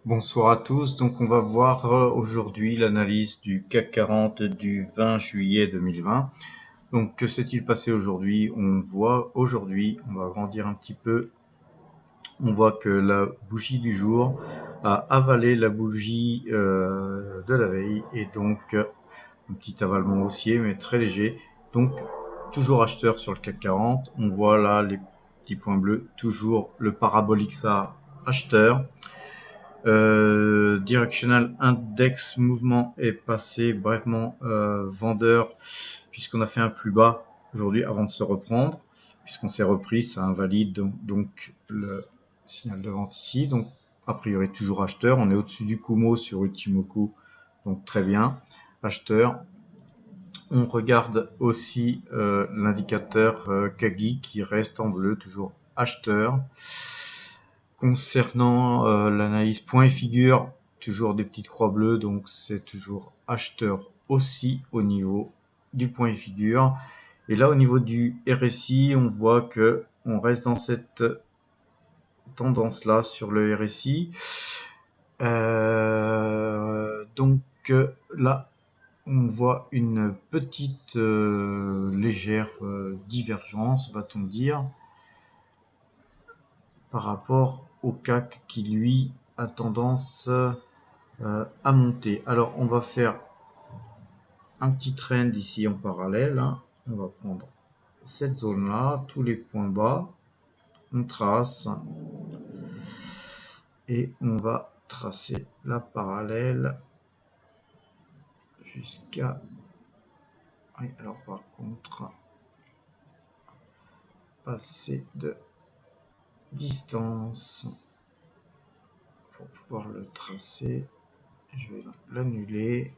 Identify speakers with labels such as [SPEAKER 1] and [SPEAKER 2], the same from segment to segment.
[SPEAKER 1] Bonsoir à tous. Donc, on va voir aujourd'hui l'analyse du CAC 40 du 20 juillet 2020. Donc, que s'est-il passé aujourd'hui? On voit aujourd'hui, on va agrandir un petit peu, on voit que la bougie du jour a avalé la bougie de la veille et donc un petit avalement haussier mais très léger. Donc, toujours acheteur sur le CAC 40. On voit là les petits points bleus, toujours le parabolique ça acheteur. Directional Index Mouvement est passé brièvement vendeur puisqu'on a fait un plus bas aujourd'hui avant de se reprendre. Puisqu'on s'est repris, ça invalide donc le signal de vente ici. Donc a priori toujours acheteur. On est au-dessus du Kumo sur Uchimoku, donc très bien. Acheteur. On regarde aussi l'indicateur Kagi qui reste en bleu, toujours acheteur. Concernant l'analyse point et figure, toujours des petites croix bleues, donc c'est toujours acheteur aussi au niveau du point et figure. Et là, au niveau du RSI, on voit que on reste dans cette tendance-là sur le RSI. Donc là, on voit une petite légère divergence, va-t-on dire, par rapport au CAC qui lui a tendance à monter. Alors on va faire un petit trend ici en parallèle, hein. On va prendre cette zone là, tous les points bas, on trace et on va tracer la parallèle jusqu'à... Oui, alors par contre, passer de distance pour pouvoir le tracer. Je vais l'annuler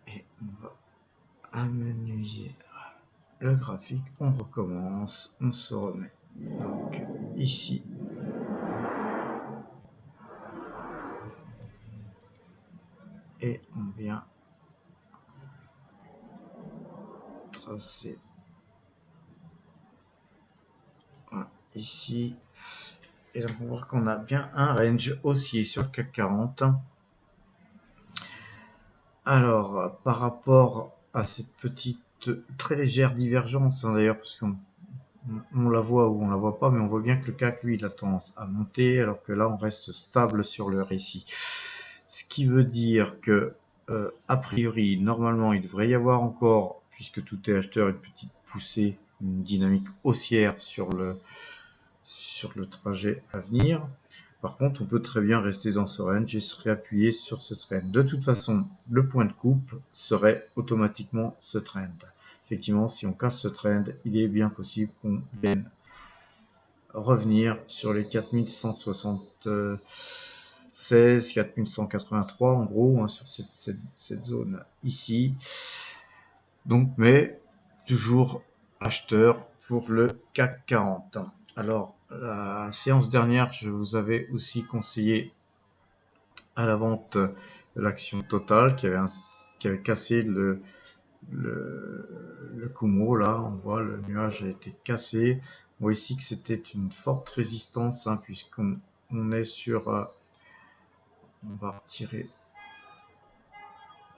[SPEAKER 1] et on va amenuiser le graphique. On recommence, on se remet donc ici et on vient tracer voilà, ici. Et donc on va voir qu'on a bien un range haussier sur le CAC 40. Alors, par rapport à cette petite, très légère divergence, hein, d'ailleurs, parce qu'on la voit ou on la voit pas, mais on voit bien que le CAC, lui, il a tendance à monter, alors que là, on reste stable sur le RSI. Ce qui veut dire que, a priori, normalement, il devrait y avoir encore, puisque tout est acheteur, une petite poussée, une dynamique haussière sur le trajet à venir. Par contre, on peut très bien rester dans ce range et se réappuyer sur ce trend. De toute façon, le point de coupe serait automatiquement ce trend. Effectivement, si on casse ce trend, il est bien possible qu'on vienne revenir sur les 4176, 4183 en gros, hein, sur cette zone ici. Donc, mais toujours acheteur pour le CAC 40. Alors, la séance dernière, je vous avais aussi conseillé à la vente l'action Total qui avait cassé le Kumo. Là, on voit le nuage a été cassé. On voit ici que c'était une forte résistance, hein, puisqu'on est sur... on va retirer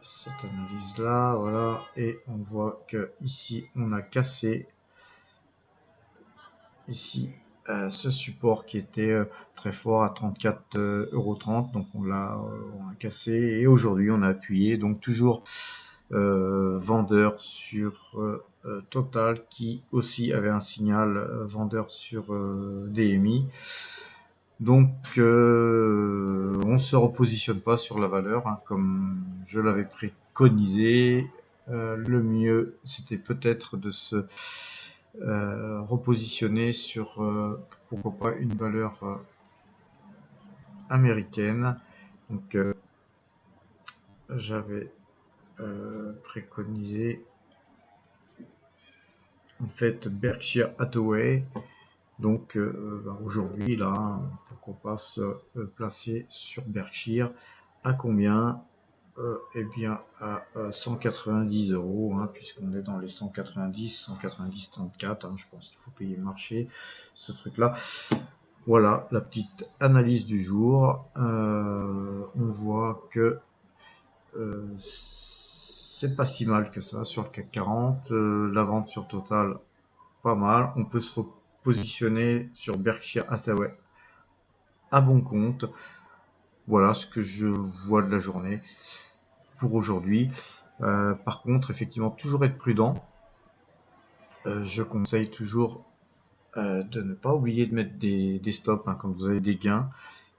[SPEAKER 1] cette analyse là, voilà, et on voit que ici on a cassé ici ce support qui était très fort à 34,30 €, donc on l'a cassé et aujourd'hui on a appuyé, donc toujours vendeur sur Total qui aussi avait un signal vendeur sur DMI. Donc on se repositionne pas sur la valeur, hein, comme je l'avais préconisé. Le mieux c'était peut-être de se repositionner sur pourquoi pas une valeur américaine. Donc j'avais préconisé en fait Berkshire Hathaway. Donc aujourd'hui là, pourquoi pas se placer sur Berkshire à combien? eh bien à 190 €, hein, puisqu'on est dans les 190, 34, hein, je pense qu'il faut payer le marché, ce truc-là. Voilà la petite analyse du jour. On voit que c'est pas si mal que ça sur le CAC 40. La vente sur Total, pas mal. On peut se repositionner sur Berkshire Hathaway à bon compte. Voilà ce que je vois de la journée pour aujourd'hui. Par contre, effectivement, toujours être prudent. Je conseille toujours de ne pas oublier de mettre des stops, hein, quand vous avez des gains.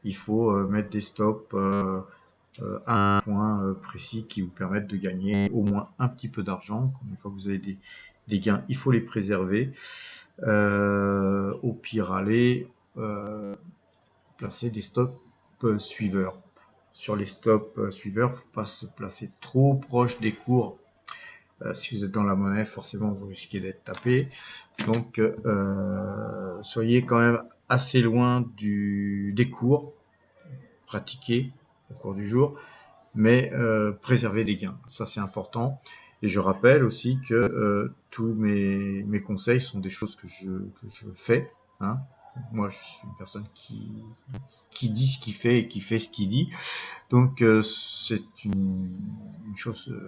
[SPEAKER 1] Il faut mettre des stops à un point précis qui vous permettent de gagner au moins un petit peu d'argent. Une fois que vous avez des gains, il faut les préserver. Au pire, aller placer des stops suiveurs. Sur les stops suiveurs, il ne faut pas se placer trop proche des cours. Si vous êtes dans la monnaie, forcément, vous risquez d'être tapé. Donc, soyez quand même assez loin des cours pratiqués au cours du jour, mais préserver des gains. Ça, c'est important. Et je rappelle aussi que tous mes conseils sont des choses que je fais. Hein. Moi, je suis une personne qui dit ce qu'il fait et qui fait ce qu'il dit. Donc, c'est une chose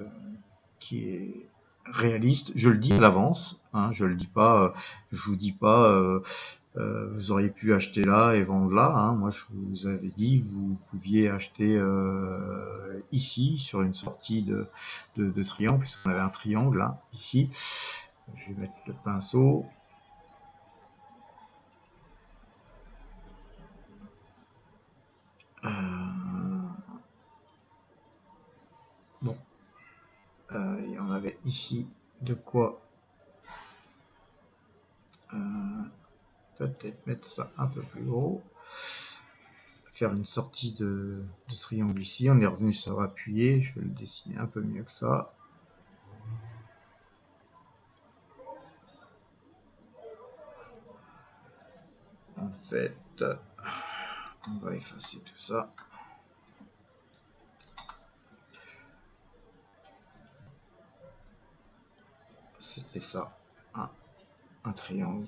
[SPEAKER 1] qui est réaliste. Je le dis à l'avance. Hein, je le dis pas. Je vous dis pas. Vous auriez pu acheter là et vendre là. Hein. Moi, je vous avais dit, vous pouviez acheter ici, sur une sortie de triangle, puisqu'on avait un triangle là, ici. Je vais mettre le pinceau. Bon, il y en avait ici de quoi peut-être mettre ça un peu plus haut. Faire une sortie de triangle ici. On est revenu sur appuyer. Je vais le dessiner un peu mieux que ça. En fait, on va effacer tout ça. C'était ça, un triangle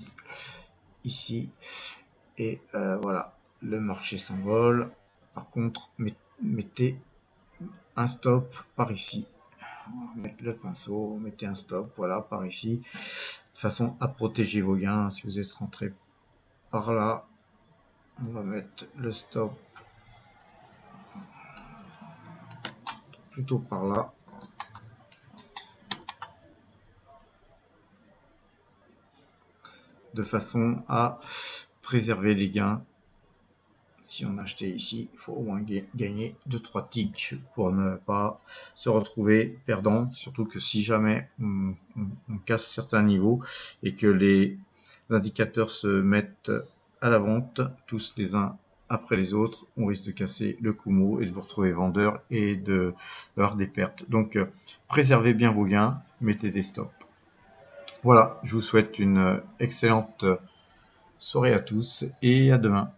[SPEAKER 1] ici. Et voilà, le marché s'envole. Par contre, mettez un stop par ici. Mettre le pinceau, mettez un stop, voilà, par ici. De façon à protéger vos gains. Si vous êtes rentré par là, on va mettre le stop plutôt par là. De façon à préserver les gains. Si on achetait ici, il faut au moins gagner 2-3 ticks pour ne pas se retrouver perdant. Surtout que si jamais on casse certains niveaux et que les indicateurs se mettent à la vente, tous les uns après les autres, on risque de casser le Kumo et de vous retrouver vendeur et d'avoir des pertes. Donc, préservez bien vos gains, mettez des stops. Voilà, je vous souhaite une excellente soirée à tous et à demain.